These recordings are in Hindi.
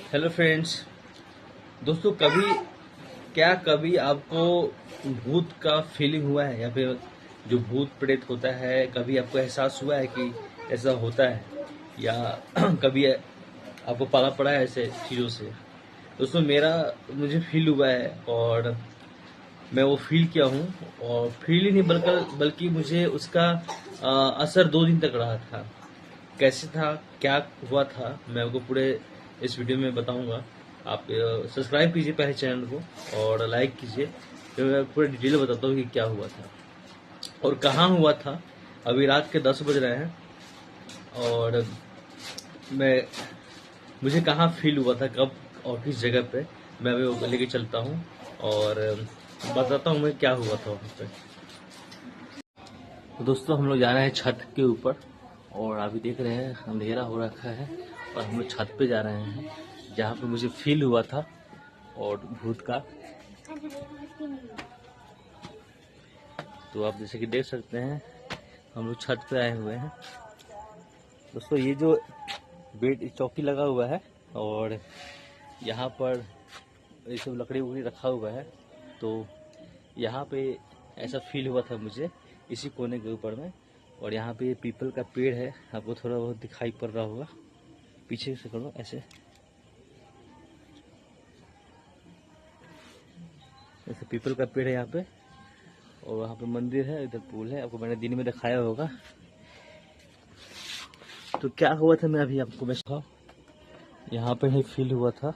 Hello friends. दोस्तों, कभी आपको भूत का फीलिंग हुआ है या फिर जो भूत प्रेत होता है, कभी आपको एहसास हुआ है कि ऐसा होता है, या कभी आपको पाला पड़ा है ऐसे चीज़ों से? दोस्तों, मुझे फील हुआ है और मैं वो फील किया हूँ। और फील ही नहीं बल्कि मुझे उसका असर 2 दिन तक रहा था। कैसे था, क्या हुआ था, मैं आपको पूरे इस वीडियो में बताऊंगा। आप सब्सक्राइब कीजिए पहले चैनल को और लाइक कीजिए, तो मैं पूरे डिटेल बताता हूँ कि क्या हुआ था और कहाँ हुआ था। अभी रात के 10 बज रहे हैं और मैं मुझे कहाँ फील हुआ था, कब और किस जगह पे, मैं अभी वो लेके चलता हूँ और बताता हूँ मैं क्या हुआ था वहाँ पे। तो दोस्तों, हम लोग जा रहे हैं छत के ऊपर और अभी देख रहे हैं अंधेरा हो रखा है और हम लोग छत पे जा रहे हैं जहाँ पे मुझे फील हुआ था और भूत का। तो आप जैसे कि देख सकते हैं हम लोग छत पे आए हुए हैं। दोस्तों, ये जो बेड चौकी लगा हुआ है और यहाँ पर ये सब लकड़ी उकड़ी रखा हुआ है, तो यहाँ पे ऐसा फील हुआ था मुझे इसी कोने के ऊपर में। और यहाँ पे ये पीपल का पेड़ है, आपको थोड़ा बहुत दिखाई पड़ रहा होगा, पीछे से करो ऐसे ऐसे पीपल का पेड़ है यहाँ पे। और वहाँ पे मंदिर है, इधर पुल है, आपको मैंने दिन में दिखाया होगा। तो क्या हुआ था मैं अभी आपको मैं यहाँ पे ही फील हुआ था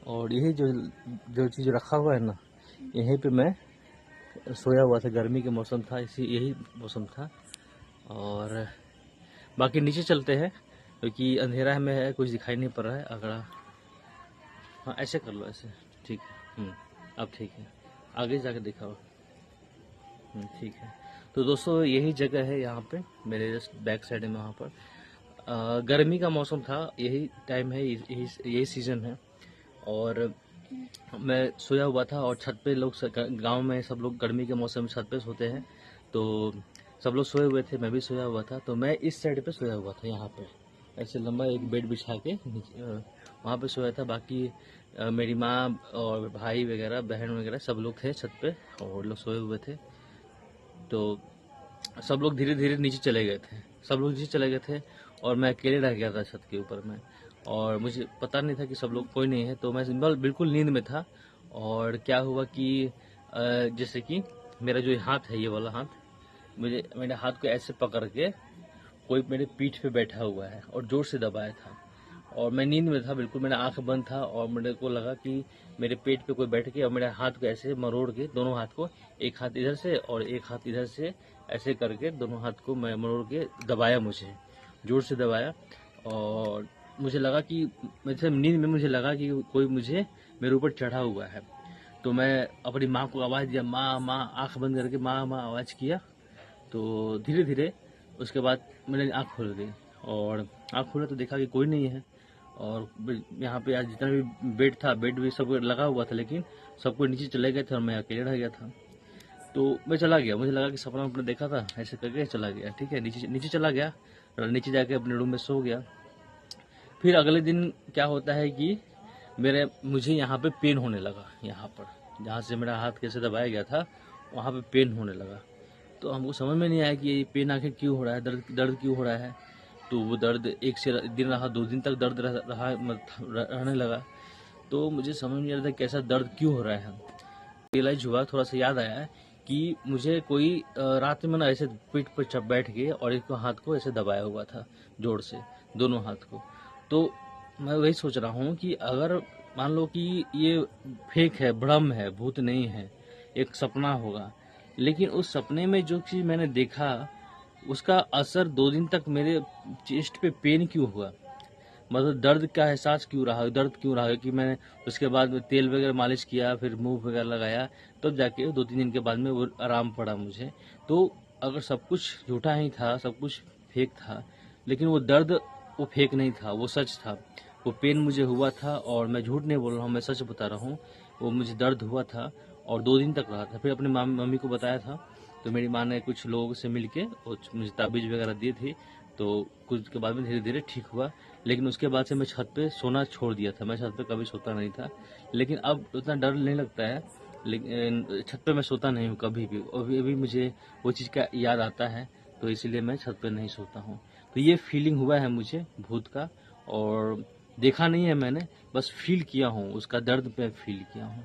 और यही जो जो चीज़ रखा हुआ है ना, यहीं पे मैं सोया हुआ था। गर्मी के मौसम था, इसी यही मौसम था। और बाकी नीचे चलते हैं क्योंकि अंधेरा में है, कुछ दिखाई नहीं पड़ रहा है। अगर हाँ ऐसे कर लो, ऐसे ठीक है। अब ठीक है, आगे जाके दिखाओ। ठीक है। तो दोस्तों, यही जगह है यहाँ पे, मेरे जस्ट बैक साइड में। वहाँ पर गर्मी का मौसम था, यही टाइम है, यही सीज़न है। और मैं सोया हुआ था और छत पे लोग गांव में सब लोग गर्मी के मौसम में छत पे सोते हैं, तो सब लोग सोए हुए थे, मैं भी सोया हुआ था। तो मैं इस साइड पे सोया हुआ था, यहाँ पे ऐसे लंबा एक बेड बिछा के वहाँ पे सोया था। बाकी मेरी माँ और भाई वगैरह, बहन वगैरह सब लोग थे छत पे और लोग सोए हुए थे। तो सब लोग धीरे धीरे नीचे चले गए थे, सब लोग नीचे चले गए थे और मैं अकेले रह गया था छत के ऊपर में। और मुझे पता नहीं था कि सब लोग कोई नहीं है, तो मैं बिल्कुल नींद में था। और क्या हुआ कि जैसे कि मेरा जो हाथ है, ये वाला हाथ, मेरे हाथ को ऐसे पकड़ के कोई मेरे पीठ पे बैठा हुआ है और जोर से दबाया था। और मैं नींद में था, बिल्कुल मेरा आंख बंद था और मेरे को लगा कि मेरे पेट पे कोई बैठ के और मेरे हाथ को ऐसे मरोड़ के, दोनों हाथ को, एक हाथ इधर से और एक हाथ इधर से, ऐसे करके दोनों हाथ को मैं मरोड़ के दबाया, मुझे जोर से दबाया। और मुझे लगा कि नींद में मुझे लगा कि कोई मुझे मेरे ऊपर चढ़ा हुआ है। तो मैं अपनी माँ को आवाज़ दिया, माँ माँ, आँख बंद करके माँ माँ आवाज़ किया। तो धीरे धीरे उसके बाद मैंने आँख खोल दी और आँख खोला तो देखा कि कोई नहीं है। और यहाँ पे आज जितना भी बेड था, बेड भी सब लगा हुआ था, लेकिन सब कोई नीचे चले गए थे और मैं अकेले रह गया था। तो मैं चला गया, मुझे लगा कि सपना अपने देखा था, ऐसे करके चला गया। ठीक है, नीचे नीचे चला गया और नीचे जाके अपने रूम में सो गया। फिर अगले दिन क्या होता है कि मुझे यहाँ पे पेन होने लगा, यहाँ पर जहाँ से मेरा हाथ कैसे दबाया गया था वहाँ पे पेन होने लगा। तो हमको समझ में नहीं आया कि ये पेन आखिर क्यों हो रहा है, दर्द दर्द क्यों हो रहा है। तो वो दर्द एक से दिन रहा, 2 दिन तक दर्द रहने लगा। तो मुझे समझ नहीं आ रहा था कैसा दर्द क्यों हो रहा है। रियलाइज हुआ, थोड़ा सा याद आया कि मुझे कोई रात में ना ऐसे पीठ पर बैठ के और एक हाथ को ऐसे दबाया हुआ था जोर से, दोनों हाथ को। तो मैं वही सोच रहा हूँ कि अगर मान लो कि ये फेक है, भ्रम है, भूत नहीं है, एक सपना होगा, लेकिन उस सपने में जो चीज़ मैंने देखा उसका असर 2 दिन तक मेरे चेस्ट पे पेन क्यों हुआ, मतलब दर्द का एहसास क्यों रहा, दर्द क्यों रहा कि मैंने उसके बाद में तेल वगैरह मालिश किया, फिर मूव वगैरह लगाया, तब जाके 2-3 दिन के बाद में वो आराम पड़ा मुझे। तो अगर सब कुछ झूठा ही था, सब कुछ फेक था, लेकिन वो दर्द वो फेक नहीं था, वो सच था। वो पेन मुझे हुआ था और मैं झूठ नहीं बोल रहा हूँ, मैं सच बता रहा हूँ। वो मुझे दर्द हुआ था और 2 दिन तक रहा था। फिर अपनी मम्मी को बताया था, तो मेरी माँ ने कुछ लोगों से मिल के मुझे ताबीज़ वगैरह दी थी। तो कुछ के बाद में धीरे धीरे ठीक हुआ। लेकिन उसके बाद से मैं छत पे सोना छोड़ दिया था। मैं छत पे कभी सोता नहीं था, लेकिन अब उतना डर नहीं लगता है। लेकिन छत पे मैं सोता नहीं हूँ कभी भी। अभी अभी मुझे वो चीज़ का याद आता है, तो इसीलिए मैं छत पे नहीं सोता हूँ। तो ये फीलिंग हुआ है मुझे भूत का, और देखा नहीं है मैंने, बस फील किया हूँ, उसका दर्द पे फील किया हूँ।